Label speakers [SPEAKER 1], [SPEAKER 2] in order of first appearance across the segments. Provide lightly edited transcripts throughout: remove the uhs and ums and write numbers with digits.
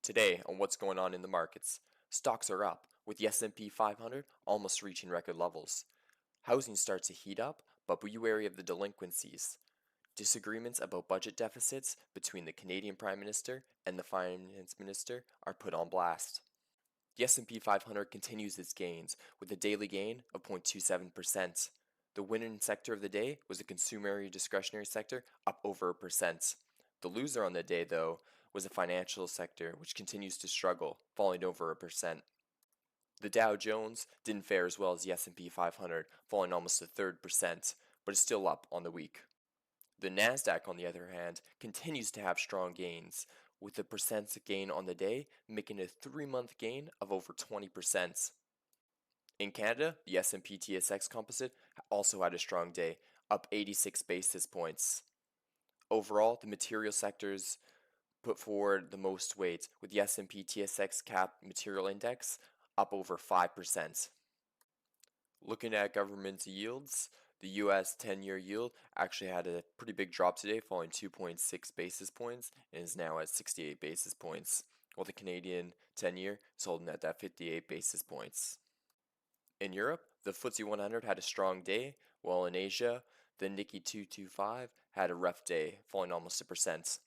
[SPEAKER 1] Today, on what's going on in the markets, stocks are up, with the S&P 500 almost reaching record levels. Housing starts to heat up, but be wary of the delinquencies. Disagreements about budget deficits between the Canadian Prime Minister and the Finance Minister are put on blast. The S&P 500 continues its gains, with a daily gain of 0.27%. The winning sector of the day was the consumer discretionary sector, up over a percent. The loser on the day, though, was the financial sector, which continues to struggle, falling over a percent. The Dow Jones didn't fare as well as the S&P 500, falling almost a third percent, but is still up on the week. The Nasdaq, on the other hand, continues to have strong gains, with the percent gain on the day making a 3-month gain of over 20%. In Canada, the S&P TSX Composite also had a strong day, up 86 basis points. Overall, the material sectors put forward the most weight, with the S&P TSX Cap Material Index up over 5%. Looking at government yields, the US 10-year yield actually had a pretty big drop today, falling 2.6 basis points and is now at 68 basis points, while the Canadian 10-year is holding at that 58 basis points. In Europe, the FTSE 100 had a strong day, while in Asia, the Nikkei 225 had a rough day, falling almost a percent.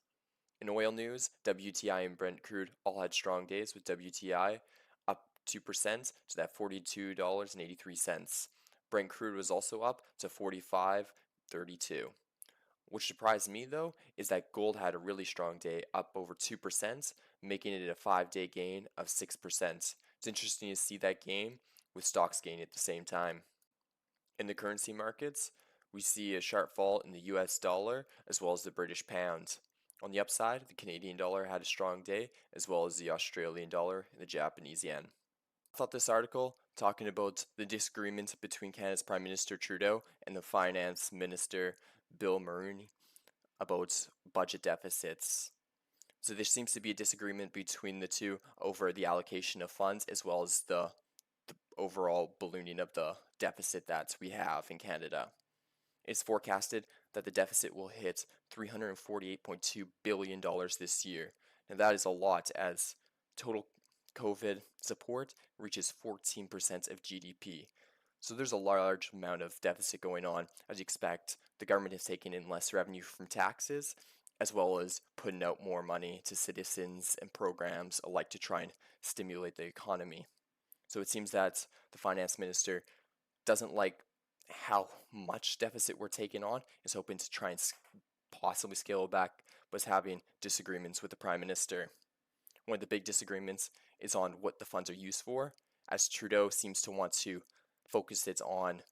[SPEAKER 1] In oil news, WTI and Brent crude all had strong days, with WTI up 2% to that $42.83. Brent crude was also up to $45.32. What surprised me, though, is that gold had a really strong day, up over 2%, making it a 5-day gain of 6%. It's interesting to see that gain with stocks gaining at the same time. In the currency markets, we see a sharp fall in the US dollar as well as the British pound. On the upside, the Canadian dollar had a strong day, as well as the Australian dollar and the Japanese yen. I thought this article, talking about the disagreement between Canada's Prime Minister Trudeau and the Finance Minister Bill Morneau about budget deficits. So there seems to be a disagreement between the two over the allocation of funds, as well as the overall ballooning of the deficit that we have in Canada. It's forecasted that the deficit will hit $348.2 billion this year. Now that is a lot, as total COVID support reaches 14% of GDP. So there's a large amount of deficit going on. As you expect, the government is taking in less revenue from taxes, as well as putting out more money to citizens and programs alike to try and stimulate the economy. So it seems that the finance minister doesn't like how much deficit we're taking on, is hoping to try and possibly scale it back, but is having disagreements with the prime minister. One of the big disagreements is on what the funds are used for, as Trudeau seems to want to focus it on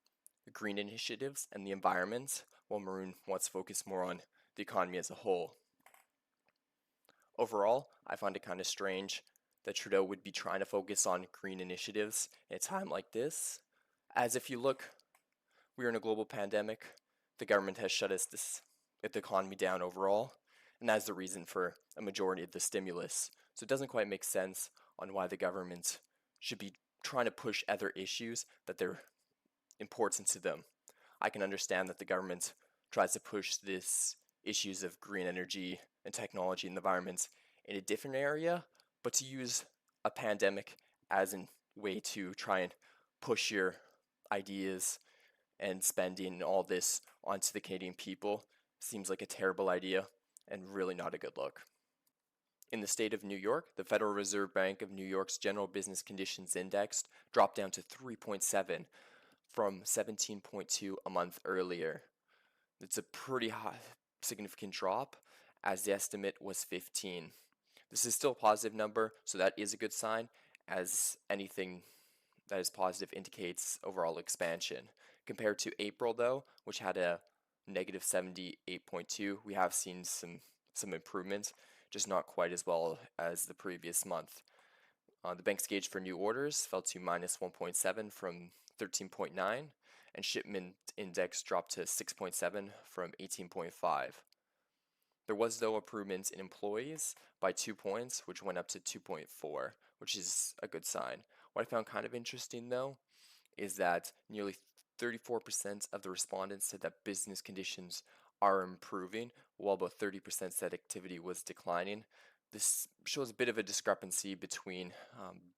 [SPEAKER 1] green initiatives and the environment, while Morneau wants to focus more on the economy as a whole. Overall, I find it kind of strange that Trudeau would be trying to focus on green initiatives at a time like this, as if you look, we are in a global pandemic, the government has shut the economy down overall, and that's the reason for a majority of the stimulus. So it doesn't quite make sense on why the government should be trying to push other issues that they're important to them. I can understand that the government tries to push this issues of green energy and technology and the environment in a different area, but to use a pandemic as a way to try and push your ideas and spending all this onto the Canadian people seems like a terrible idea and really not a good look. In the state of New York, the Federal Reserve Bank of New York's General Business Conditions Index dropped down to 3.7 from 17.2 a month earlier. It's a pretty high, significant drop, as the estimate was 15. This is still a positive number, so that is a good sign, as anything that is positive indicates overall expansion. Compared to April, though, which had a negative 78.2, we have seen some improvements, just not quite as well as the previous month. The bank's gauge for new orders fell to minus 1.7 from 13.9, and shipment index dropped to 6.7 from 18.5. There was, though, improvements in employees by 2 points, which went up to 2.4, which is a good sign. What I found kind of interesting, though, is that nearly 34% of the respondents said that business conditions are improving, while about 30% said activity was declining. This shows a bit of a discrepancy between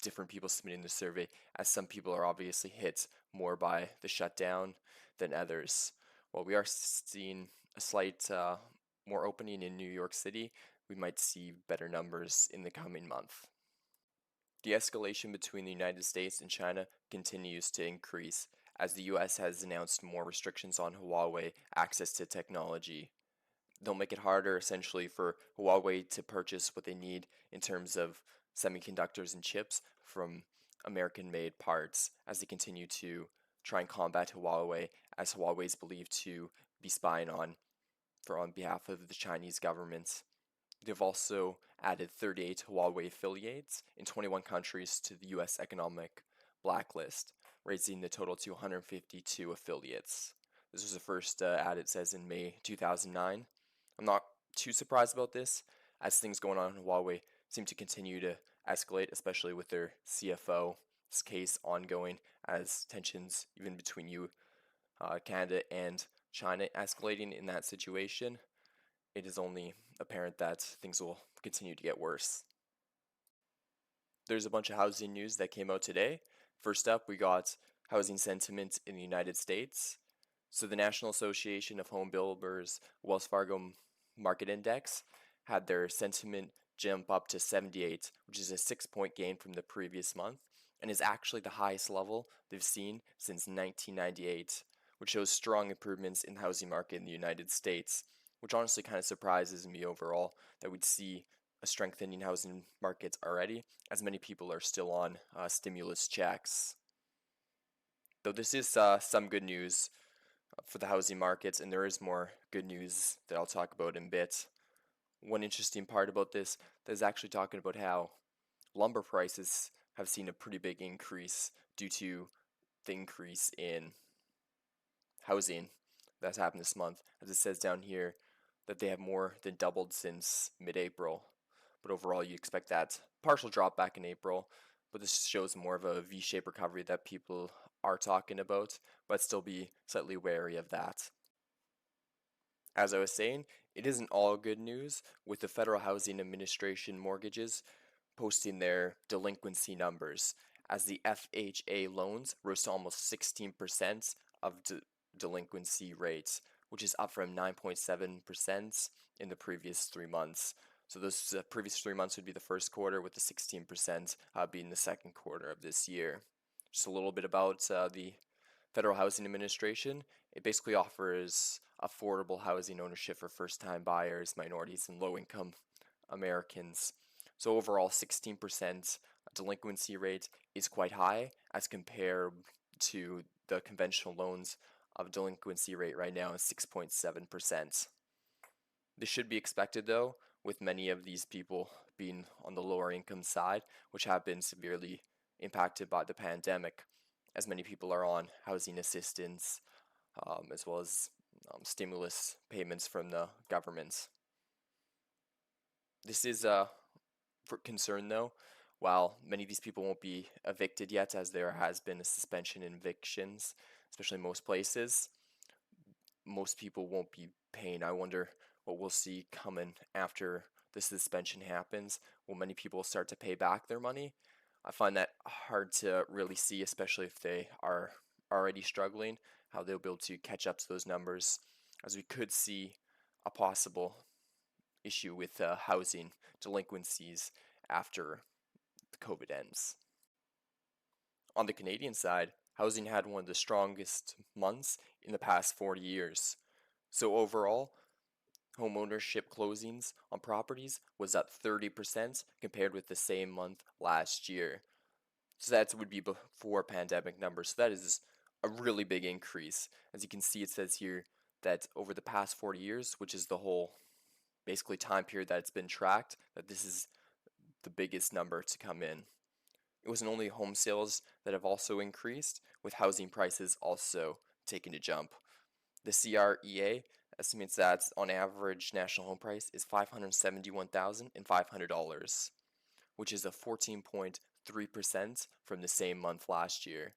[SPEAKER 1] different people submitting the survey, as some people are obviously hit more by the shutdown than others. While we are seeing a slight more opening in New York City, we might see better numbers in the coming month. The escalation between the United States and China continues to increase as the US has announced more restrictions on Huawei access to technology. They'll make it harder essentially for Huawei to purchase what they need in terms of semiconductors and chips from American made parts as they continue to try and combat Huawei, as Huawei is believed to be spying on behalf of the Chinese government. They've also added 38 Huawei affiliates in 21 countries to the US economic blacklist, raising the total to 152 affiliates. This was the first ad, it says, in May 2009. I'm not too surprised about this, as things going on in Huawei seem to continue to escalate, especially with their CFO's case ongoing, as tensions even between Canada and China escalating in that situation. It is only apparent that things will continue to get worse. There's a bunch of housing news that came out today. First up, we got housing sentiment in the United States. So the National Association of Home Builders Wells Fargo Market Index had their sentiment jump up to 78, which is a 6-point gain from the previous month, and is actually the highest level they've seen since 1998, which shows strong improvements in the housing market in the United States, which honestly kind of surprises me overall that we'd see a strengthening housing markets already, as many people are still on stimulus checks. Though this is some good news for the housing markets, and there is more good news that I'll talk about in a bit. One interesting part about this is actually talking about how lumber prices have seen a pretty big increase due to the increase in housing that's happened this month. As it says down here, that they have more than doubled since mid-April. But overall, you expect that partial drop back in April, but this shows more of a V-shaped recovery that people are talking about, but still be slightly wary of that. As I was saying, it isn't all good news, with the Federal Housing Administration mortgages posting their delinquency numbers, as the FHA loans rose to almost 16% of delinquency rates, which is up from 9.7% in the previous 3 months. So those previous 3 months would be the first quarter, with the 16% being the second quarter of this year. Just a little bit about the Federal Housing Administration. It basically offers affordable housing ownership for first-time buyers, minorities, and low-income Americans. So overall, 16% delinquency rate is quite high as compared to the conventional loans of delinquency rate right now is 6.7%. This should be expected though, with many of these people being on the lower income side, which have been severely impacted by the pandemic, as many people are on housing assistance, as well as stimulus payments from the government. This is a concern though. While many of these people won't be evicted yet, as there has been a suspension in evictions, especially in most places, most people won't be paying. I wonder what we'll see coming after the suspension happens. Will many people start to pay back their money? I find that hard to really see, especially if they are already struggling, how they'll be able to catch up to those numbers, as we could see a possible issue with housing delinquencies after the COVID ends. On the Canadian side, housing had one of the strongest months in the past 40 years. So overall, home ownership closings on properties was up 30% compared with the same month last year. So that would be before pandemic numbers. So that is a really big increase. As you can see, it says here that over the past 40 years, which is the whole basically time period that it's been tracked, that this is the biggest number to come in. It wasn't only home sales that have also increased, with housing prices also taking a jump. The CREA estimates that on average national home price is $571,500, which is a 14.3% from the same month last year.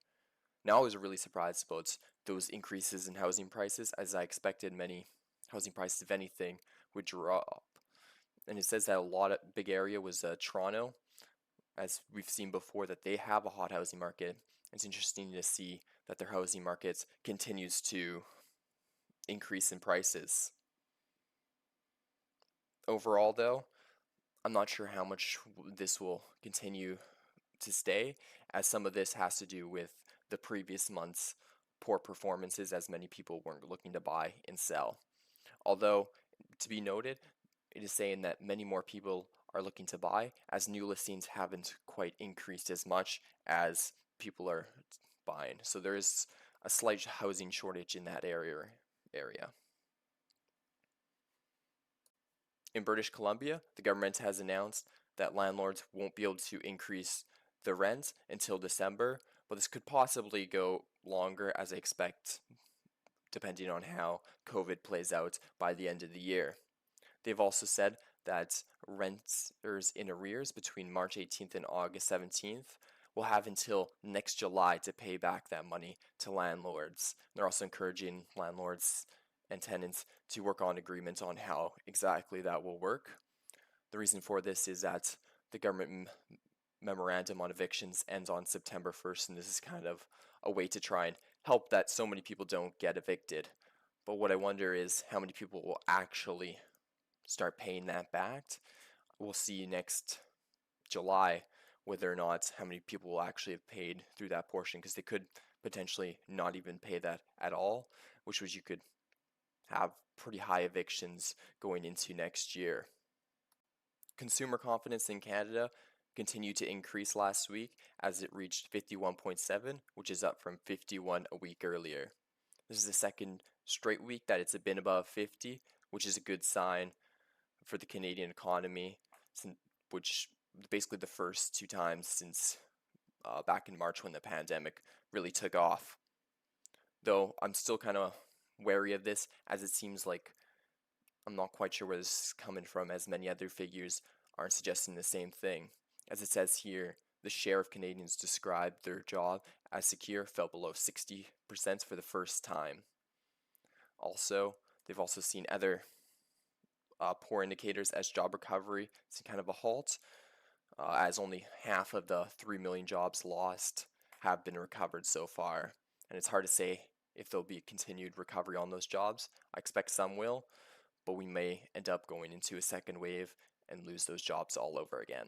[SPEAKER 1] Now I was really surprised about those increases in housing prices, as I expected many housing prices, if anything, would drop. And it says that a lot of big area was Toronto, as we've seen before, that they have a hot housing market. It's interesting to see that their housing market continues to increase in prices. Overall, though, I'm not sure how much this will continue to stay, as some of this has to do with the previous month's poor performances, as many people weren't looking to buy and sell. Although, to be noted, it is saying that many more people are looking to buy, as new listings haven't quite increased as much as people are buying. So there is a slight housing shortage in that area. In British Columbia, the government has announced that landlords won't be able to increase the rent until December, but this could possibly go longer, as I expect, depending on how COVID plays out by the end of the year. They've also said that renters in arrears between March 18th and August 17th will have until next July to pay back that money to landlords. They're also encouraging landlords and tenants to work on agreements on how exactly that will work. The reason for this is that the government memorandum on evictions ends on September 1st, and this is kind of a way to try and help that so many people don't get evicted. But what I wonder is how many people will actually start paying that back. We'll see next July whether or not how many people will actually have paid through that portion, because they could potentially not even pay that at all, which was you could have pretty high evictions going into next year. Consumer confidence in Canada continued to increase last week as it reached 51.7, which is up from 51 a week earlier. This is the second straight week that it's been above 50, which is a good sign for the Canadian economy, which basically the first two times since back in March when the pandemic really took off. Though I'm still kind of wary of this, as it seems like I'm not quite sure where this is coming from, as many other figures aren't suggesting the same thing. As it says here, the share of Canadians describe their job as secure fell below 60% for the first time. Also, they've also seen other poor indicators as job recovery is kind of a halt, as only half of the 3 million jobs lost have been recovered so far. And it's hard to say if there'll be a continued recovery on those jobs. I expect some will, but we may end up going into a second wave and lose those jobs all over again.